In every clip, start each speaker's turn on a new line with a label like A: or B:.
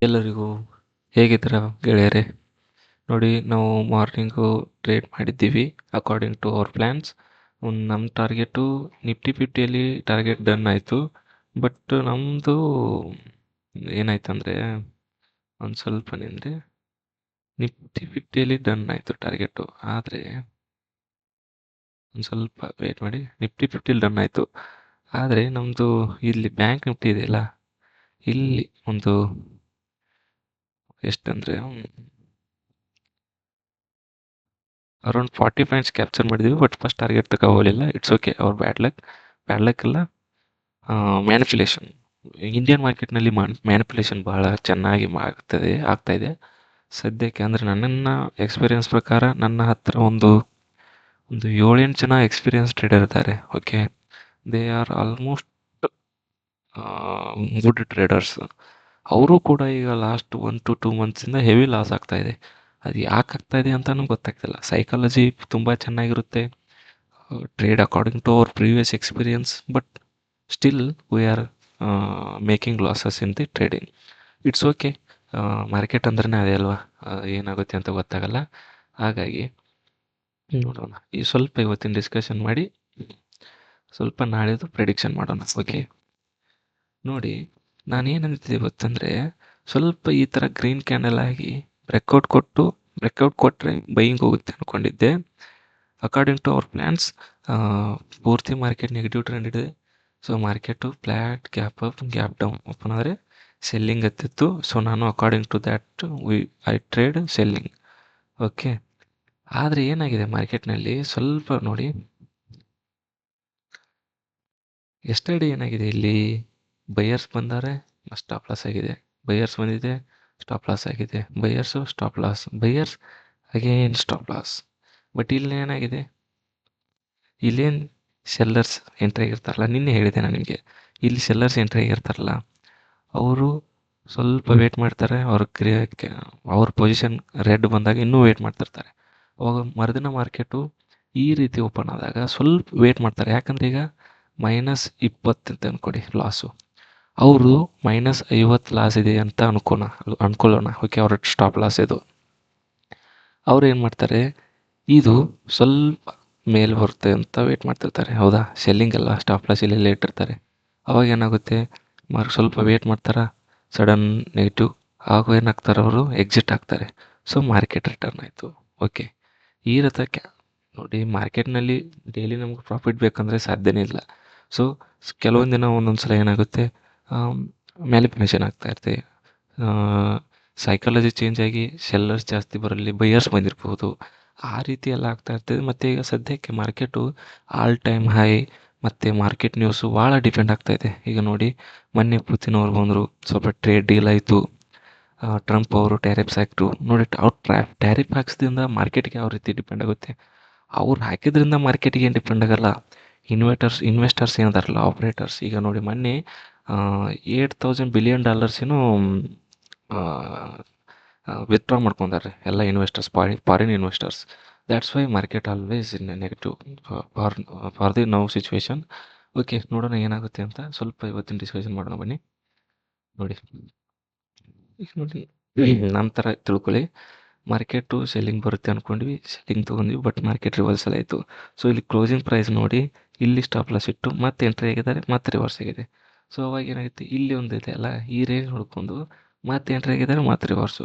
A: ಎಲ್ಲರಿಗೂ ಹೇಗಿದ್ದೀರಾ ಗೆಳೆಯರೇ? ನೋಡಿ, ನಾವು ಮಾರ್ನಿಂಗು ಟ್ರೇಡ್ ಮಾಡಿದ್ದೀವಿ ಅಕಾರ್ಡಿಂಗ್ ಟು ಅವರ್ ಪ್ಲ್ಯಾನ್ಸ್. ನಮ್ಮ ಟಾರ್ಗೆಟು ನಿಫ್ಟಿ ಫಿಫ್ಟಿಯಲ್ಲಿ ಟಾರ್ಗೆಟ್ ಡನ್ ಆಯಿತು. ಬಟ್ ನಮ್ಮದು ಏನಾಯ್ತಂದರೆ ಒಂದು ಸ್ವಲ್ಪ ನಿಂದರೆ ನಿಫ್ಟಿ ಫಿಫ್ಟಿಯಲ್ಲಿ ಡನ್ ಆಯಿತು ಟಾರ್ಗೆಟು. ಆದರೆ ಒಂದು ಸ್ವಲ್ಪ ವೇಟ್ ಮಾಡಿ, ನಿಫ್ಟಿ ಫಿಫ್ಟಿಲಿ ಡನ್ ಆಯಿತು. ಆದರೆ ನಮ್ಮದು ಇಲ್ಲಿ ಬ್ಯಾಂಕ್ ನಿಫ್ಟಿ ಇದೆಯಲ್ಲ, ಇಲ್ಲಿ ಒಂದು ಎಷ್ಟಂದರೆ ಅರೌಂಡ್ 40 ಪಾಯಿಂಟ್ಸ್ ಕ್ಯಾಪ್ಚರ್ ಮಾಡಿದ್ವಿ. ಬಟ್ ಫಸ್ಟ್ ಟಾರ್ಗೆಟ್ ತಗೋಲಿಲ್ಲ. ಇಟ್ಸ್ ಓಕೆ, ಅವ್ರ ಬ್ಯಾಡ್ ಲಕ್ ಎಲ್ಲ ಮ್ಯಾನಿಪುಲೇಷನ್. ಇಂಡಿಯನ್ ಮಾರ್ಕೆಟ್ನಲ್ಲಿ ಮ್ಯಾನಿಪುಲೇಷನ್ ಬಹಳ ಚೆನ್ನಾಗಿ ಆಗ್ತಾ ಇದೆ ಸದ್ಯಕ್ಕೆ. ಅಂದರೆ ನನ್ನ ಎಕ್ಸ್ಪೀರಿಯನ್ಸ್ ಪ್ರಕಾರ ನನ್ನ ಹತ್ರ ಒಂದು 7-8 ಜನ ಎಕ್ಸ್ಪೀರಿಯನ್ಸ್ ಟ್ರೇಡರ್ ಇದ್ದಾರೆ. Okay, they are almost good traders. ಅವರು ಕೂಡ ಈಗ ಲಾಸ್ಟ್ 1 to 2 ಮಂತ್ಸಿಂದ ಹೆವಿ ಲಾಸ್ ಆಗ್ತಾ ಇದೆ. ಅದು ಯಾಕೆ ಆಗ್ತಾ ಇದೆ ಅಂತಲೂ ಗೊತ್ತಾಗ್ತಿಲ್ಲ. ಸೈಕಾಲಜಿ ತುಂಬ ಚೆನ್ನಾಗಿರುತ್ತೆ, trade according to our previous experience, but still we are making losses in the trading. It's okay, market ಅಂದ್ರೆ ಅದೇ ಅಲ್ವಾ, ಏನಾಗುತ್ತೆ ಅಂತ ಗೊತ್ತಾಗಲ್ಲ. ಹಾಗಾಗಿ ನೋಡೋಣ, ಸ್ವಲ್ಪ ಇವತ್ತಿನ ಡಿಸ್ಕಷನ್ ಮಾಡಿ ಸ್ವಲ್ಪ ನಾಳೆದು ಪ್ರೆಡಿಕ್ಷನ್ ಮಾಡೋಣ. ಓಕೆ, ನೋಡಿ, ನಾನೇನಂತಿದ್ದೆ ಗೊತ್ತಂದರೆ, ಸ್ವಲ್ಪ ಈ ಥರ ಗ್ರೀನ್ ಕ್ಯಾಂಡಲ್ ಆಗಿ ಬ್ರೇಕ್ಔಟ್ ಕೊಟ್ಟರೆ ಬೈಯಿಂಗ್ ಹೋಗುತ್ತೆ ಅಂದ್ಕೊಂಡಿದ್ದೆ. ಅಕಾರ್ಡಿಂಗ್ ಟು ಅವರ್ ಪ್ಲ್ಯಾನ್ಸ್ ಪೂರ್ತಿ ಮಾರ್ಕೆಟ್ ನೆಗೆಟಿವ್ ಟ್ರೆಂಡ್ ಇದೆ. So market flat, gap up, gap down open ಆದರೆ ಸೆಲ್ಲಿಂಗ್ ಹತ್ತಿತ್ತು. ಸೊ ನಾನು according to that I trade selling. Okay, ಆದರೆ ಏನಾಗಿದೆ ಮಾರ್ಕೆಟ್ನಲ್ಲಿ ಸ್ವಲ್ಪ ನೋಡಿ, ಎಸ್ಟರ್ಡೇ ಏನಾಗಿದೆ, ಇಲ್ಲಿ ಬೈಯರ್ಸ್ ಬಂದರೆ ಸ್ಟಾಪ್ ಲಾಸ್ ಆಗಿದೆ, ಬೈಯರ್ಸ್ ಬಂದಿದೆ ಸ್ಟಾಪ್ ಲಾಸ್ ಆಗಿದೆ, buyers stop loss, buyers again stop loss. But ಇಲ್ಲಿ ಏನಾಗಿದೆ, ಇಲ್ಲೇನು ಸೆಲ್ಲರ್ಸ್ ಎಂಟ್ರಿ ಆಗಿರ್ತಾರಲ್ಲ, ನಿನ್ನೆ ಹೇಳಿದೆ ನಾನು ನಿಮಗೆ, ಇಲ್ಲಿ ಸೆಲ್ಲರ್ಸ್ ಎಂಟ್ರಿ ಆಗಿರ್ತಾರಲ್ಲ, ಅವರು ಸ್ವಲ್ಪ ವೇಟ್ ಮಾಡ್ತಾರೆ. ಅವ್ರ ಪೊಸಿಷನ್ ರೆಡ್ ಬಂದಾಗ ಇನ್ನೂ ವೇಟ್ ಮಾಡ್ತಿರ್ತಾರೆ. ಅವಾಗ ಮರುದಿನ ಮಾರ್ಕೆಟು ಈ ರೀತಿ ಓಪನ್ ಆದಾಗ ಸ್ವಲ್ಪ ವೇಟ್ ಮಾಡ್ತಾರೆ. ಯಾಕಂದರೆ ಈಗ -20 ಅಂತ ಅಂದ್ಕೊಡಿ ಲಾಸು, ಅವರು -50 ಲಾಸ್ ಇದೆ ಅಂತ ಅನ್ಕೊಳ್ಳೋಣ. ಓಕೆ, ಅವ್ರ ಸ್ಟಾಪ್ ಲಾಸ್ ಇದು. ಅವ್ರು ಏನು ಮಾಡ್ತಾರೆ, ಇದು ಸ್ವಲ್ಪ ಮೇಲೆ ಬರುತ್ತೆ ಅಂತ ವೇಟ್ ಮಾಡ್ತಿರ್ತಾರೆ. ಹೌದಾ, ಸೆಲ್ಲಿಂಗ್ ಎಲ್ಲ ಸ್ಟಾಪ್ ಲಾಸ್ ಇಲ್ಲೆಲ್ಲ ಇಟ್ಟಿರ್ತಾರೆ. ಅವಾಗ ಏನಾಗುತ್ತೆ, ಸ್ವಲ್ಪ ವೇಟ್ ಮಾಡ್ತಾರೆ, ಸಡನ್ ನೆಗೆಟಿವ್ ಆಗ ಏನಾಗ್ತಾರೆ, ಅವರು ಎಕ್ಸಿಟ್ ಆಗ್ತಾರೆ. ಸೊ ಮಾರ್ಕೆಟ್ ರಿಟರ್ನ್ ಆಯಿತು. ಓಕೆ, ಈ ರೀತಿ ನೋಡಿ, ಮಾರ್ಕೆಟ್ನಲ್ಲಿ ಡೈಲಿ ನಮ್ಗೆ ಪ್ರಾಫಿಟ್ ಬೇಕಂದರೆ ಸಾಧ್ಯನೇ ಇಲ್ಲ. ಸೊ ಕೆಲವೊಂದು ದಿನ ಒಂದೊಂದು ಸಲ ಏನಾಗುತ್ತೆ, ಮ್ಯಾನಿಪುಲೇಷನ್ ಆಗ್ತಾ ಇರುತ್ತೆ. ಸೈಕಾಲಜಿ ಚೇಂಜ್ ಆಗಿ ಸೆಲ್ಲರ್ಸ್ ಜಾಸ್ತಿ ಬರಲಿ, ಬೈಯರ್ಸ್ ಬಂದಿರ್ಬೋದು, ಆ ರೀತಿ ಎಲ್ಲ ಆಗ್ತಾ ಇರ್ತದೆ. ಮತ್ತು ಈಗ ಸದ್ಯಕ್ಕೆ ಮಾರ್ಕೆಟು ಆಲ್ ಟೈಮ್ ಹೈ ಮತ್ತು ಮಾರ್ಕೆಟ್ ನ್ಯೂಸು ಭಾಳ ಡಿಪೆಂಡ್ ಆಗ್ತಾಯಿದೆ. ಈಗ ನೋಡಿ, ಮೊನ್ನೆ ಪುತಿನ್ ಅವ್ರು ಬಂದರು, ಸ್ವಲ್ಪ ಟ್ರೇಡ್ ಡೀಲ್ ಆಯಿತು. ಟ್ರಂಪ್ ಅವರು ಟ್ಯಾರಿಫ್ಸ್ ಹಾಕಿದ್ರು. ನೋಡಿ, ಅವ್ರು ಟ್ಯಾರಿಫ್ ಹಾಕ್ಸೋದ್ರಿಂದ ಮಾರ್ಕೆಟ್ಗೆ ಯಾವ ರೀತಿ ಡಿಪೆಂಡ್ ಆಗುತ್ತೆ. ಅವ್ರು ಹಾಕಿದ್ರಿಂದ ಮಾರ್ಕೆಟಿಗೆ ಏನು ಡಿಪೆಂಡ್ ಆಗಲ್ಲ. ಇನ್ವೆಸ್ಟರ್ಸ್ ಏನಿದಾರಲ್ಲ, ಆಪ್ರೇಟರ್ಸ್, ಈಗ ನೋಡಿ ಮೊನ್ನೆ $8,000 ಬಿಲಿಯನ್ ಏನೋ ವಿತ್ಡ್ರಾ ಮಾಡ್ಕೊಂಡಾರೆ ಎಲ್ಲ investors, foreign investors. That's why market always in negative for the now situation. Okay, ನೋಡೋಣ ಏನಾಗುತ್ತೆ ಅಂತ. ಸ್ವಲ್ಪ ಇವತ್ತಿನ ಡಿಸ್ಕಷನ್ ಮಾಡೋಣ ಬನ್ನಿ. ನೋಡಿ, ಈಗ ನೋಡಿ, ನಮ್ಮ ಥರ ತಿಳ್ಕೊಳ್ಳಿ, ಮಾರ್ಕೆಟು ಸೆಲ್ಲಿಂಗ್ ಬರುತ್ತೆ ಅಂದ್ಕೊಂಡ್ವಿ, ಸೆಲ್ಲಿಂಗ್ ತೊಗೊಂಡ್ವಿ, ಬಟ್ ಮಾರ್ಕೆಟ್ ರಿವರ್ಸಲ್ ಆಯಿತು. ಸೊ ಇಲ್ಲಿ ಕ್ಲೋಸಿಂಗ್ ಪ್ರೈಸ್ ನೋಡಿ, ಇಲ್ಲಿ ಸ್ಟಾಪ್ ಲಾಸ್ ಇಟ್ಟು ಮತ್ತೆ ಎಂಟ್ರಿ ಆಗಿದ್ದಾರೆ, ಮತ್ತೆ ರಿವರ್ಸ್ ಆಗಿದೆ. ಸೊ ಅವಾಗ ಏನಾಗುತ್ತೆ, ಇಲ್ಲಿ ಒಂದು ಇದೆ ಅಲ್ಲ, ಈ ರೇಂಜ್ ನೋಡ್ಕೊಂಡು ಮತ್ತೆ ಎಂಟ್ರಿ ಆಗಿದ್ದಾರೆ, ಮತ್ತೆ ರಿವರ್ಸು.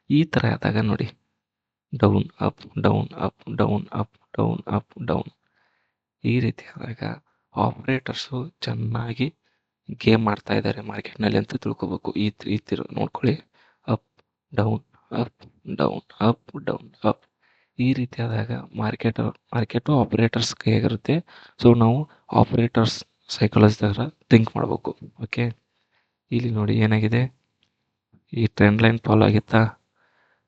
A: ಈ ಥರ ಆದಾಗ ನೋಡಿ, down up down up down up down up down, ಈ ರೀತಿ ಆದಾಗ ಆಪ್ರೇಟರ್ಸು ಚೆನ್ನಾಗಿ ಗೇಮ್ ಮಾಡ್ತಾ ಇದ್ದಾರೆ ಮಾರ್ಕೆಟ್ನಲ್ಲಿ ಅಂತ ತಿಳ್ಕೊಬೇಕು. ಈ ಥರ ನೋಡ್ಕೊಳ್ಳಿ, up down up down up down up, ಈ ರೀತಿ ಆದಾಗ ಮಾರ್ಕೆಟು ಆಪ್ರೇಟರ್ಸ್ ಕೈಯಾಗಿರುತ್ತೆ. ಸೊ ನಾವು ಆಪ್ರೇಟರ್ಸ್ ಸೈಕಾಲಜಿ ಥರ ಥಿಂಕ್ ಮಾಡಬೇಕು. ಓಕೆ, ಇಲ್ಲಿ ನೋಡಿ ಏನಾಗಿದೆ, ಈ ಟ್ರೆಂಡ್ ಲೈನ್ ಫಾಲೋ ಆಗಿತ್ತಾ,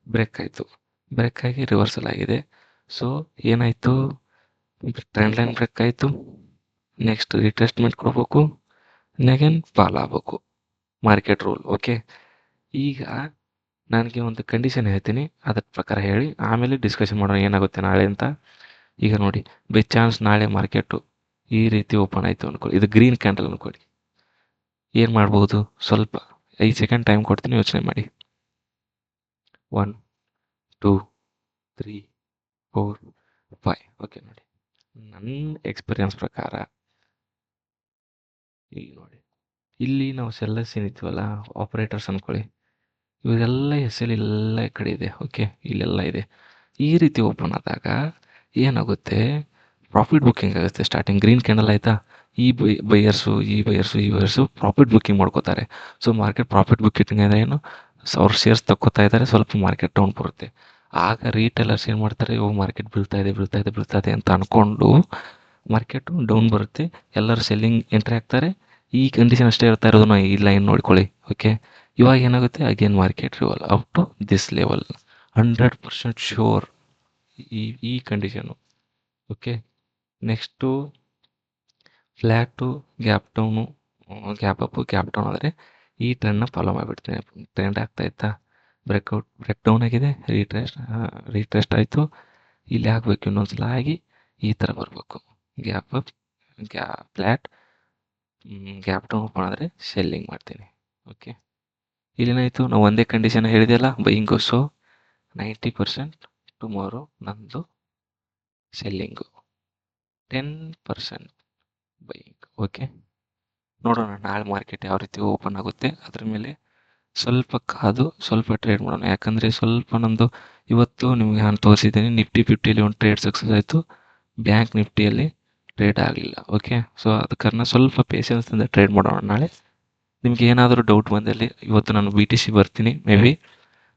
A: ಬ್ರೇಕ್ ಆಯಿತು, ಬ್ರೇಕ್ ಆಗಿ ರಿವರ್ಸಲ್ ಆಗಿದೆ. ಸೊ ಏನಾಯಿತು, ಟ್ರೆಂಡ್ ಲೈನ್ ಬ್ರೇಕ್ ಆಯಿತು, ನೆಕ್ಸ್ಟ್ ರಿಟ್ರೆಸ್ಟ್ಮೆಂಟ್ ಕೊಡಬೇಕು, ನೆಗೇನ್ ಫಾಲ್ ಆಗಬೇಕು, ಮಾರ್ಕೆಟ್ ರೂಲ್. ಓಕೆ, ಈಗ ನನಗೆ ಒಂದು ಕಂಡೀಷನ್ ಹೇಳ್ತೀನಿ, ಅದ್ರ ಪ್ರಕಾರ ಹೇಳಿ ಆಮೇಲೆ ಡಿಸ್ಕಷನ್ ಮಾಡೋಣ ಏನಾಗುತ್ತೆ ನಾಳೆ ಅಂತ. ಈಗ ನೋಡಿ, ಬೈ ಚಾನ್ಸ್ ನಾಳೆ ಮಾರ್ಕೆಟು ಈ ರೀತಿ ಓಪನ್ ಆಯಿತು ಅಂದ್ಕೊಳ್ಳಿ, ಇದು ಗ್ರೀನ್ ಕ್ಯಾಂಡಲ್ ಅಂದ್ಕೊಳ್ಳಿ, ಏನು ಮಾಡ್ಬೋದು, ಸ್ವಲ್ಪ 5 ಸೆಕೆಂಡ್ ಟೈಮ್ ಕೊಡ್ತೀನಿ, ಯೋಚನೆ ಮಾಡಿ. 1 2 3 4 5. ಓಕೆ ನೋಡಿ, ನನ್ನ ಎಕ್ಸ್ಪೀರಿಯನ್ಸ್ ಪ್ರಕಾರ ಈಗ ನೋಡಿ, ಇಲ್ಲಿ ನಾವು ಸೆಲ್ಲರ್ಸ್ ಏನಿರ್ತೀವಲ್ಲ, ಆಪರೇಟರ್ಸ್ ಅಂದ್ಕೊಳ್ಳಿ, ಇವೆಲ್ಲ ಎಸ್ ಎಲ್ ಎಲ್ಲ ಈ ಕಡೆ ಇದೆ. ಓಕೆ, ಇಲ್ಲೆಲ್ಲ ಇದೆ. ಈ ರೀತಿ ಓಪನ್ ಆದಾಗ ಏನಾಗುತ್ತೆ, ಪ್ರಾಫಿಟ್ ಬುಕ್ಕಿಂಗ್ ಆಗುತ್ತೆ. ಸ್ಟಾರ್ಟಿಂಗ್ ಗ್ರೀನ್ ಕ್ಯಾಂಡಲ್ ಆಯಿತಾ, ಈ ಬೈಯರ್ಸು ಪ್ರಾಫಿಟ್ ಬುಕ್ಕಿಂಗ್ ಮಾಡ್ಕೋತಾರೆ. ಸೊ ಮಾರ್ಕೆಟ್ ಪ್ರಾಫಿಟ್ ಬುಕ್ಕಿಂಗ್ ಅಂದರೆ ಏನು, ಅವ್ರ ಶೇರ್ಸ್ ತಕ್ಕೋತಾ ಇದ್ದಾರೆ, ಸ್ವಲ್ಪ ಮಾರ್ಕೆಟ್ ಡೌನ್ ಬರುತ್ತೆ. ಆಗ ರೀಟೇಲರ್ಸ್ ಏನು ಮಾಡ್ತಾರೆ, ಮಾರ್ಕೆಟ್ ಬೀಳ್ತಾ ಇದೆ ಅಂತ ಅಂದ್ಕೊಂಡು ಮಾರ್ಕೆಟು ಡೌನ್ ಬರುತ್ತೆ, ಎಲ್ಲರೂ ಸೆಲ್ಲಿಂಗ್ ಎಂಟ್ರಿ ಆಗ್ತಾರೆ. ಈ ಕಂಡೀಷನ್ ಅಷ್ಟೇ ಇರ್ತಾ ಇರೋದು, ನಾವು ಈ ಲೈನ್ ನೋಡ್ಕೊಳ್ಳಿ. ಓಕೆ, ಇವಾಗ ಏನಾಗುತ್ತೆ, again market rival up to this level, 100% sure ಈ condition. Okay, next flat, gap down, gap up, gap down ಆದರೆ ಈ ಟ್ರೆಂಡ್ನ ಫಾಲೋ ಮಾಡಿಬಿಡ್ತೀನಿ. ಟ್ರೆಂಡ್ ಆಗ್ತಾಯಿತ್ತಾ, ಬ್ರೇಕ್ ಡೌನ್ ಆಗಿದೆ, ರೀಟ್ರೆಸ್ಟ್ ಆಯಿತು, ಇಲ್ಲಿ ಆಗಬೇಕು ಇನ್ನೊಂದ್ಸಲ ಆಗಿ ಈ ಥರ ಬರಬೇಕು. Gap up, flat, gap down open ಆದರೆ ಸೆಲ್ಲಿಂಗ್ ಮಾಡ್ತೀನಿ. ಓಕೆ, ಇಲ್ಲೇನಾಯಿತು, ನಾವು ಒಂದೇ ಕಂಡೀಷನ್ ಹೇಳಿದೆಯಲ್ಲ, ಬೈಯಿಂಗು. ಸೊ 90% ಟುಮಾರೋ ನಂದು ಸೆಲ್ಲಿಂಗು, 10% ಬೈಯಿಂಗ್. ಓಕೆ, ನೋಡೋಣ ನಾಳೆ ಮಾರ್ಕೆಟ್ ಯಾವ ರೀತಿ ಓಪನ್ ಆಗುತ್ತೆ, ಅದ್ರ ಮೇಲೆ ಸ್ವಲ್ಪ ಕಾದು ಸ್ವಲ್ಪ ಟ್ರೇಡ್ ಮಾಡೋಣ. ಯಾಕಂದರೆ ಸ್ವಲ್ಪ ನಮ್ಮದು ಇವತ್ತು ನಿಮಗೆ ನಾನು ತೋರಿಸಿದ್ದೀನಿ, ನಿಫ್ಟಿ 50ಯಲ್ಲಿ ಒಂದು ಟ್ರೇಡ್ ಸಕ್ಸಸ್ ಆಯಿತು, ಬ್ಯಾಂಕ್ ನಿಫ್ಟಿಯಲ್ಲಿ ಟ್ರೇಡ್ ಆಗಲಿಲ್ಲ. ಓಕೆ, ಸೊ ಅದಕ್ಕೆ ಸ್ವಲ್ಪ ಪೇಷನ್ಸಿಂದ ಟ್ರೇಡ್ ಮಾಡೋಣ. ನಾಳೆ ನಿಮ್ಗೆ ಏನಾದರೂ ಡೌಟ್ ಬಂದಲ್ಲಿ, ಇವತ್ತು ನಾನು BTC ಬರ್ತೀನಿ, ಮೇ ಬಿ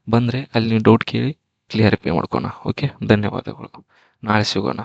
A: ಬಂದರೆ ಅಲ್ಲಿ ನೀವು ಡೌಟ್ ಕೇಳಿ ಕ್ಲಿಯರಿಫೈ ಮಾಡ್ಕೋಣ. ಓಕೆ, ಧನ್ಯವಾದಗಳು, ನಾಳೆ ಸಿಗೋಣ.